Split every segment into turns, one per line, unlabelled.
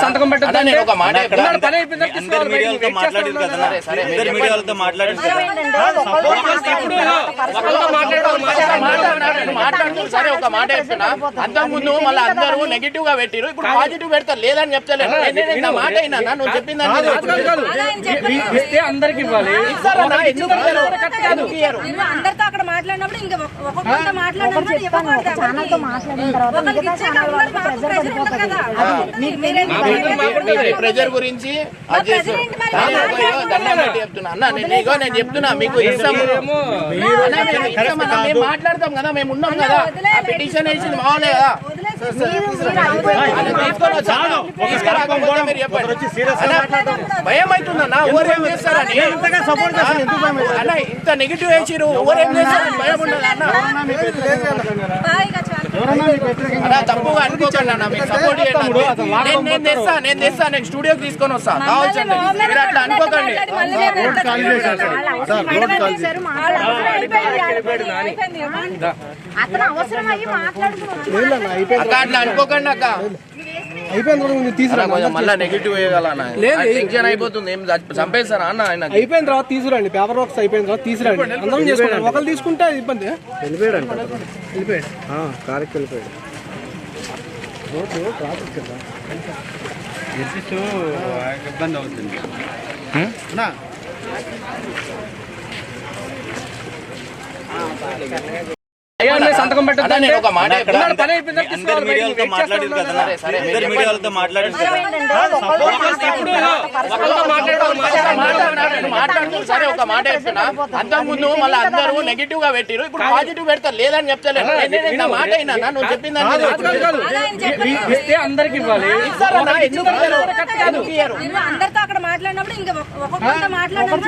సంతకం పెట్టండి.
ఒక మాట అందరు మీడియాలతో మాట్లాడారు కదా, అందరు మీడియాలతో మాట్లాడారు
సరే ఒక మాట చెప్తున్నా. అంతకు ముందు మళ్ళీ అందరూ నెగిటివ్ గా పెట్టిరు, ఇప్పుడు పాజిటివ్ పెడతారు. లేదని చెప్తలేదు. మాట అయినా నువ్వు చెప్పింది
అందరికి ఇవ్వాలి.
అందరితో అక్కడ మాట్లాడినప్పుడు ఇంకా ఒక్కొక్కరితో మాట్లాడినప్పుడు
ప్రెజర్ గురించి చెప్తున్నా అన్న. నేను చెప్తున్నా మీకు ఇస్తాము, మేము మాట్లాడతాం కదా, మేము ఉన్నాం కదా. పిటిషన్ వేసింది మామూలే కదా. తీసుకురాకపోతే మీరు చెప్పండి. భయం అవుతుందన్నా, ఎవరేం చేస్తారని అన్న. ఇంత నెగిటివ్ వేసిరు, ఎవరేం చేస్తారని భయం ఉండదు అన్న. తప్పుగా అనుకోకండి అన్న, మీకు సపోర్ట్ చేయండి. నేను తెస్తా, నేను స్టూడియోకి తీసుకొని వస్తా కావచ్చండి. మీరు అట్లా అనుకోకండి. అక్క అట్లా అనుకోకండి అక్క. మళ్ళీ నెగిటివ్ వేయగలనా? టెన్షన్ అయిపోతుంది. ఏం చంపేస్తారా అన్న? ఆయన
అయిపోయిన తర్వాత తీసుకురండి, పేపర్ వర్క్స్ అయిపోయిన తర్వాత తీసుకురండి. అందరం చేసుకోండి. ఒకళ్ళు తీసుకుంటే ఇబ్బంది. వెళ్ళిపోయాడు కారుకి వెళ్ళిపోయాడు. ట్రాఫిక్ కదా,
ఇబ్బంది అవుతుంది.
సంతకం పెట్టండి.
ఒక మాట అందరు మీడియాలతో మాట్లాడారు కదా, అందరు మీడియాలతో మాట్లాడారు
సరే ఒక మాట చెప్తున్నా. అంతకు ముందు మళ్ళీ అందరూ నెగిటివ్ గా పెట్టిరు, ఇప్పుడు పాజిటివ్ పెడతారు. లేదని చెప్తలేదు. మాట అయినా నువ్వు చెప్పింది
అందరికి ఇవ్వాలి.
అందరితో అక్కడ మాట్లాడినప్పుడు ఇంకా ఒక్కొక్కరితో మాట్లాడినప్పుడు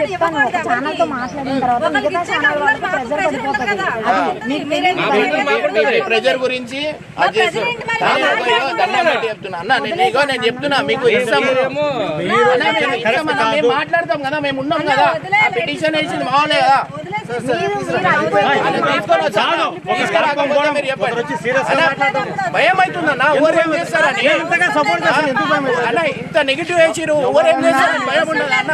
ప్రెజర్ గురించి చెప్తున్నా అన్న. నేను చెప్తున్నా మీకు ఇస్తాము, మేము మాట్లాడతాం కదా, మేము ఉన్నాం కదా. పిటిషన్ వేసింది మామూలే కదా. తీసుకురాకపోతే మీరు చెప్పండి. భయం అవుతుందన్న, ఎవరేం చేస్తారని అన్న. ఇంత నెగిటివ్ వేసిరు, ఎవరేం చేస్తారని భయం ఉండదు అన్న.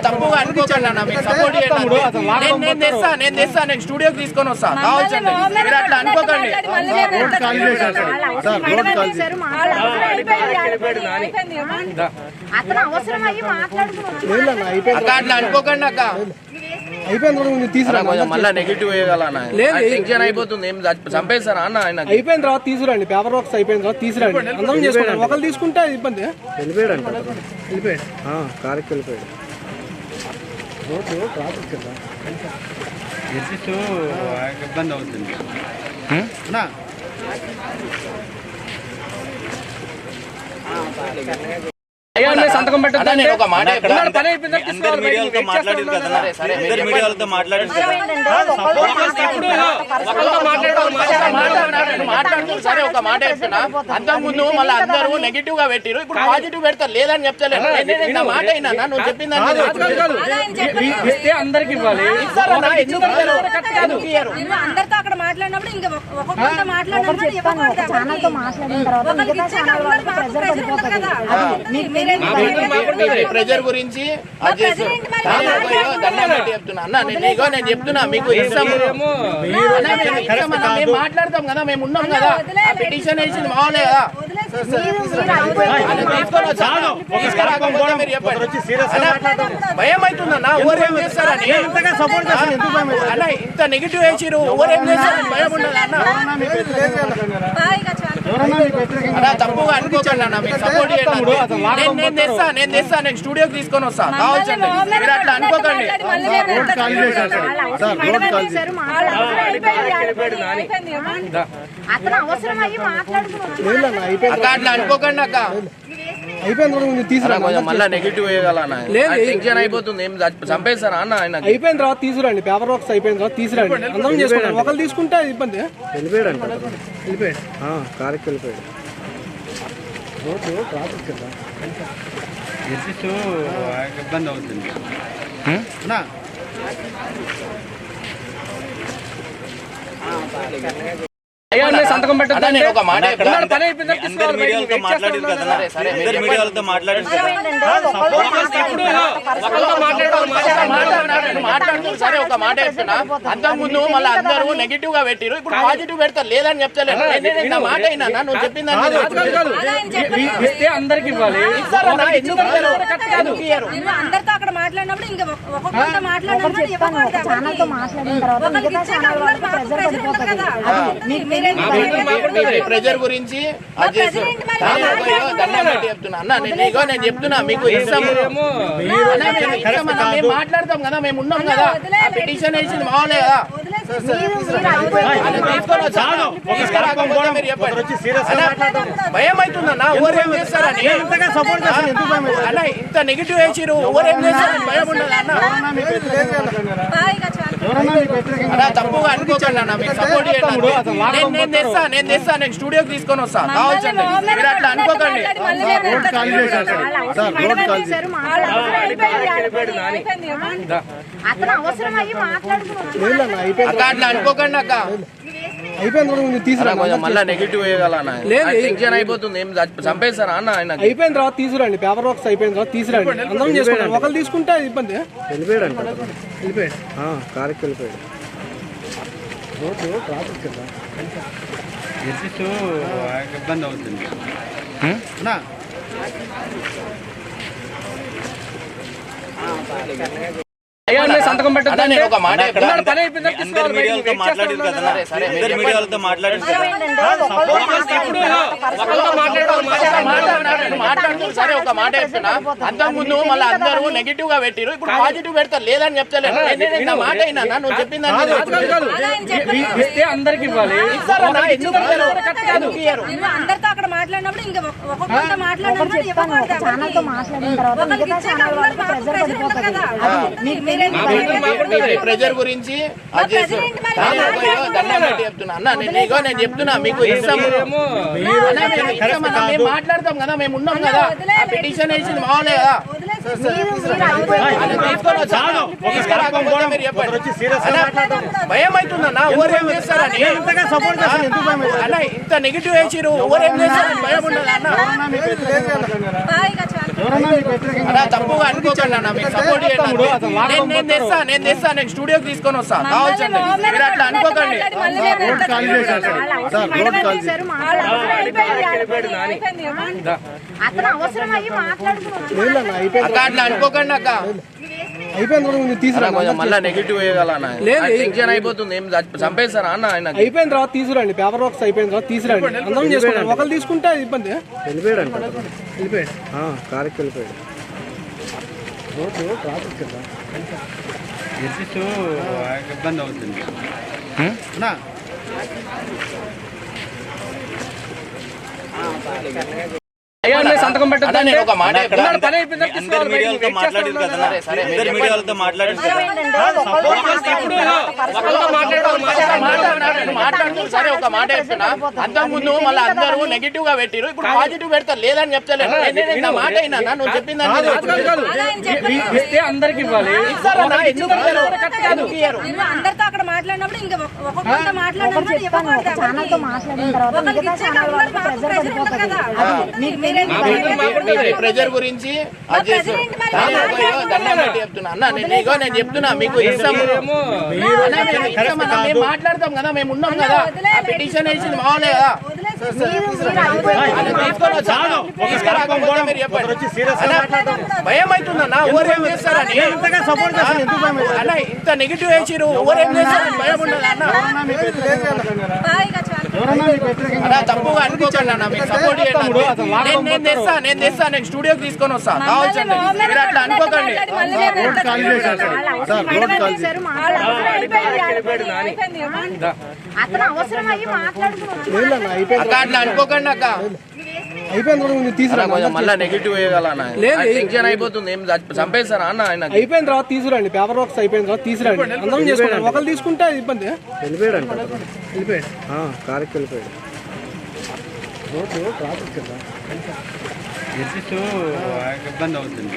తప్పుగా అనుకోకండి అన్న, మీకు సపోర్ట్ చేయండి. నేను తెస్తా, నేను స్టూడియోకి తీసుకొని వస్తా కావచ్చండి. మీరు అట్లా అనుకోకండి. అక్క అట్లా అనుకోకండి అక్క. మళ్ళీ నెగిటివ్ వేయగలనా? టెన్షన్ అయిపోతుంది. ఏం చంపేస్తారా అన్న? ఆయన
అయిపోయిన తర్వాత తీసుకురండి, పేపర్ వర్క్స్ అయిపోయిన తర్వాత తీసుకురండి. అందరం చేసుకోండి. ఒకళ్ళు తీసుకుంటే ఇబ్బంది. వెళ్ళిపోయాడు కారుకి వెళ్ళిపోయాడు. ట్రాఫిక్ కదా,
ఇబ్బంది అవుతుంది.
సంతకం పెట్టండి.
ఒక మాట
అందరు మీడియాలతో మాట్లాడారు కదా, అందరు మీడియాలతో మాట్లాడారు
సరే ఒక మాట చెప్తున్నా. అంతకు ముందు మళ్ళీ అందరూ నెగిటివ్ గా పెట్టిరు, ఇప్పుడు పాజిటివ్ పెడతారు. లేదని చెప్తలేదు. మాట అయినా నువ్వు చెప్పింది
అందరికి ఇవ్వాలి.
అందరితో అక్కడ మాట్లాడినప్పుడు ఇంకా ఒక్కొక్కరితో మాట్లాడినప్పుడు
ప్రెజర్ గురించి చెప్తున్నా అన్న. నేను చెప్తున్నా మీకు ఇస్తాము, మేము మాట్లాడతాం కదా, మేము ఉన్నాం కదా. పిటిషన్ వేసింది మామూలే కదా. తీసుకురాకపోతే మీరు చెప్పండి. భయం అవుతుందన్న, ఎవరేం చేస్తారని అన్న. ఇంత నెగిటివ్ వేసిరు, ఎవరేం చేస్తారని భయం ఉండదు అన్న. తప్పుగా అనుకోకండి అన్న, మీకు సపోర్ట్ చేయండి. నేను తెస్తా, నేను స్టూడియోకి తీసుకొని వస్తా కావచ్చండి. మీరు అట్లా అనుకోకండి. అక్క అట్లా అనుకోకండి అక్క. మళ్ళీ నెగిటివ్ వేయగలనా? టెన్షన్ అయిపోతుంది. ఏం చంపేస్తారా అన్న? ఆయన
అయిపోయిన తర్వాత తీసుకురండి, పేపర్ వర్క్స్ అయిపోయిన తర్వాత తీసుకురండి. అందరం చేసుకోండి. ఒకళ్ళు తీసుకుంటే ఇబ్బంది. వెళ్ళిపోయాడు కారుకి వెళ్ళిపోయాడు. ట్రాఫిక్ కదా,
ఇబ్బంది అవుతుంది.
సంతకం పెట్టద్దు.
నేను ఒక మాట
అందరి మీడియాలతో మాట్లాడారు కదా, అందరి మీడియాలతో మాట్లాడారు కదా.
మాట్లాడుతున్నారు సరే, ఒక మాట చెప్తున్నా. అంతకు ముందు మళ్ళీ అందరూ నెగిటివ్ గా పెట్టిరు, ఇప్పుడు పాజిటివ్ పెడతారు. లేదని చెప్తలేదు. నా మాట అయినా నువ్వు చెప్పింది
అందరికి ఇవ్వాలి.
అందరితో అక్కడ మాట్లాడినప్పుడు ఇంకా ఒక్కొక్కరితో మాట్లాడినప్పుడు
ప్రెజర్ గురించి చెప్తున్నా అన్న. నేను చెప్తున్నా మీకు ఇస్తాము, మేము మాట్లాడతాం కదా, మేము ఉన్నాం కదా. పిటిషన్ వేసింది మామూలే కదా. భయం అవుతుందన్నా ఎవరేం చేస్తారని. అన్న ఇంత నెగిటివ్ వేసిరు, ఎవరేం చేస్తారని భయం ఉండదు అన్న. అలా తప్పుగా అనుకోకండి అన్న, మీకు సపోర్ట్ చేయండి. నేను తెస్తా, నేను స్టూడియోకి తీసుకొని వస్తా కావాల్సింది. మీరు అట్లా అనుకోకండి. అక్క అట్లా అనుకోకండి అక్క.
అయిపోయింది
మళ్ళీ నెగిటివ్ వేయగలనా? టెన్షన్ అయిపోతుంది. ఏం చంపేస్తారా అన్న ఆయన?
అయిపోయిన తర్వాత తీసుకురండి, పేపర్ వర్క్స్ అయిపోయిన తర్వాత తీసుకురండి. అందరం చేసుకుంటాం. ఒకరు తీసుకుంటే ఇబ్బంది. వెళ్ళిపోయాడు కారుకి వెళ్ళిపోయాడు. ట్రాఫిక్ కదా,
ఇబ్బంది అవుతుంది.
సంతకం పెట్టద్దు.
నేను ఒక మాట
అందరి మీడియాలతో మాట్లాడారు కదా, అందరి మీడియాలతో మాట్లాడారు కదా.
మాట్లాడుతున్నారు సరే, ఒక మాట చెప్తున్నా. అంతకు ముందు మళ్ళీ అందరూ నెగిటివ్ గా పెట్టిరు, ఇప్పుడు పాజిటివ్ పెడతారు. లేదని చెప్తలేదు. నా మాట అయినా నువ్వు చెప్పింది
అందరికి ఇవ్వాలి.
అందరితో అక్కడ మాట్లాడినప్పుడు ఇంకా ఒక్కొక్కరితో మాట్లాడినప్పుడు
ప్రెజర్ గురించి చెప్తున్నా అన్న. నేను చెప్తున్నా మీకు ఇస్తాము, మేము మాట్లాడతాం కదా, మేము ఉన్నాం కదా. పిటిషన్ వేసింది మామూలే కదా. భయం అవుతుందన్నా ఎవరేం చేస్తారని. అన్న ఇంత నెగిటివ్ వేసిరు, ఎవరేం చేస్తారని భయం ఉండదు అన్న. అలా తప్పుగా అనుకోకండి అన్న, మీకు సపోర్ట్ చేయండి. నేను తెస్తా, నేను స్టూడియోకి తీసుకొని వస్తా కావాల్సింది. మీరు అట్లా అనుకోకండి. అక్క అట్లా అనుకోకండి అక్క.
అయిపోయింది
మళ్ళీ నెగిటివ్ వేయగలనా? టెన్షన్ అయిపోతుంది. ఏం చంపేస్తారా అన్న ఆయన?
అయిపోయిన తర్వాత తీసుకురండి, పేపర్ వర్క్స్ అయిపోయిన తర్వాత తీసుకురండి. అందరం చేసుకుంటాం. ఒకరు తీసుకుంటే ఇబ్బంది. వెళ్ళిపోయాడు కారుకి వెళ్ళిపోయాడు. ట్రాఫిక్ కదా,
ఇబ్బంది అవుతుంది.
సంతకం పెట్టద్దు.
నేను ఒక మాట
అందరి మీడియాలతో మాట్లాడారు కదా, అందరి మీడియాలతో మాట్లాడారు కదా.
మాట్లాడుతున్నారు సరే, ఒక మాట చెప్తున్నా. అంతకు ముందు మళ్ళీ అందరూ నెగిటివ్ గా పెట్టిరు, ఇప్పుడు పాజిటివ్ పెడతారు. లేదని చెప్తలేదు. నా మాట అయినా నువ్వు చెప్పింది
అందరికి ఇవ్వాలి.
అందరితో అక్కడ మాట్లాడినప్పుడు ఇంకా ఒక్కొక్కరితో మాట్లాడినప్పుడు
ప్రెజర్ గురించి చెప్తున్నా అన్న. నేను చెప్తున్నా మీకు ఇస్తాము, మేము మాట్లాడతాం కదా, మేము ఉన్నాం కదా. పిటిషన్ వేసింది మామూలే కదా. భయం అవుతుందన్నా ఎవరేం చేస్తారని. అన్న ఇంత నెగిటివ్ వేసిరు, ఎవరేం చేస్తారని భయం ఉండదు అన్న. అలా తప్పుగా అనుకోకండి అన్న, మీకు సపోర్ట్ చేయండి. నేను తెస్తా, నేను స్టూడియోకి తీసుకొని వస్తా కావాల్సింది. మీరు అట్లా అనుకోకండి. అక్క అట్లా అనుకోకండి అక్క.
అయిపోయింది
మళ్ళీ నెగిటివ్ వేయగలనా? టెన్షన్ అయిపోతుంది. ఏం చంపేస్తారా అన్న ఆయన?
అయిపోయిన తర్వాత తీసుకురండి, పేపర్ వర్క్స్ అయిపోయిన తర్వాత తీసుకురండి. అందరం చేసుకుంటాం. ఒకరు తీసుకుంటే ఇబ్బంది. వెళ్ళిపోయాడు కారుకి వెళ్ళిపోయాడు. ట్రాఫిక్ కదా,
ఇబ్బంది అవుతుంది.